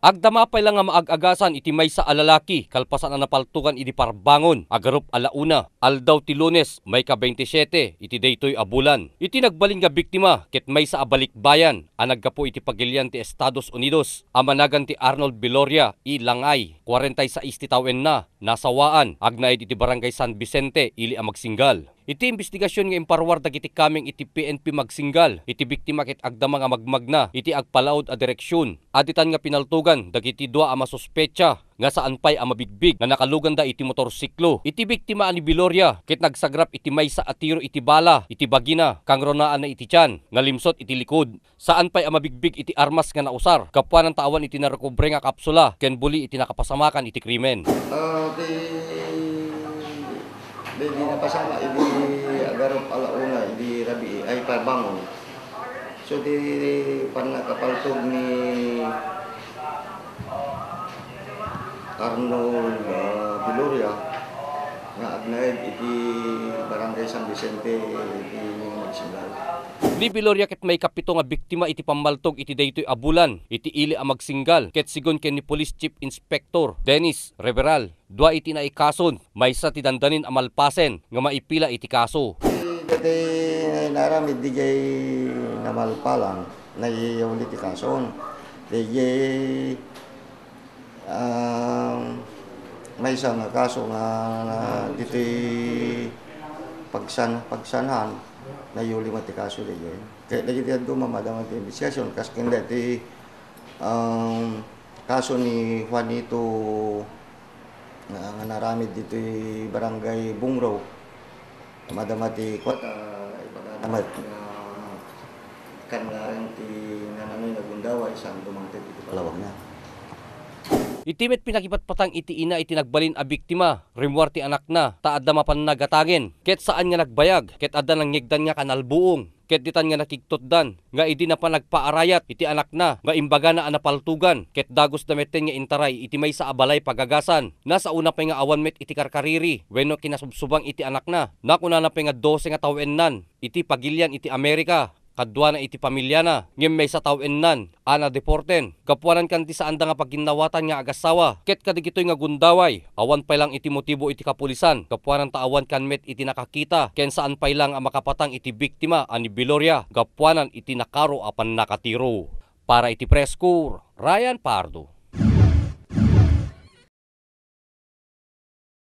Agdamapay lang nga maag-agasan iti maysa a lalaki kalpasan na napaltugan iti parbangon agarup alauna aldaw ti Lunes may ka 27 iti daytoy a bulan. Iti nagbalin nga biktima ket maysa a balikbayan a naggapo iti pagilian ti Estados Unidos a managan ti Arnold Viloria i Langay 46 ti tawen na nasawaan agnaid iti barangay San Vicente ili a Magsinggal. Iti investigasyon nga imparwar dagiti kameng iti PNP Magsinggal iti biktima ket agdama nga magmagna iti agpalaod a direksyon aditan nga pinaltugan dagiti dua a masuspetsa nga saan pay a mabigbig nga nakalugan da iti motorsiklo. Iti biktima ani Viloria ket nagsagrap iti maysa a tiro iti bala iti bagina kang ronaan na iti tiyan nga limsot iti likod. Saan pay a mabigbig iti armas nga nausar kapwa ng tawan iti narekobre nga kapsula ken buli iti nakapasamakan iti krimen. Di napasama, idi agarop alauna, idi rabi ay parbangon. So di panakapaltog ni Arnold Viloria nga agnaid iti barangay San Vicente iti Magsinggal. Ni Viloria ket may kapito nga biktima iti pamaltog iti daytoy a bulan iti ili a Magsinggal ket sigon ken ni Police Chief Inspector Dennis Reveral dua iti naikason maysa ti dandanin a malpasen nga maipila iti kaso. Dati naramid di jay namalpalang na iulit ti kason. Di jay may isang kaso nga dito pagsanhan na yuli mati kaso di jay. Kaya lagi diyan ko mamadama ti investigasyon kasi kanda ti kaso ni Juanito nga naramid dito barangay Bungraw. Madama ti kwata ipagadamat kanang ti nananoy nagundawa isang dumangtid iti palawag na. Itimet pinakipatpatang iti ina iti nagbalin a biktima rimwar ti anak na taadda mapan nagatagen ket saan nga nagbayag ket adda nang ngigdan nga kanalbuong ket ditan nga nakigtotdan nga idi na pa nagpaarayat iti anak na nga imbaga na anapaltugan ket dagos dameten nga intaray iti maysa a balay pagagasan nasa una pa nga awan met iti karkariri wenno kinasubsubang iti anak na nakuna na pa nga 12 nga tawennan iti pagilian iti Amerika kadwa na iti pamilya na ngem may sa tawennan ana deporten kapuanan kanti sa anda nga pagginawatan nga agasawa ket kadigitoy nga gundaway awan pay lang iti motibo iti kapulisan kapuanan taawan kan met iti nakakita ken saan pay lang a makapatang iti biktima ani Viloria kapuanan iti nakaro apan nakatiro para iti Press Corps Ryan Pardo.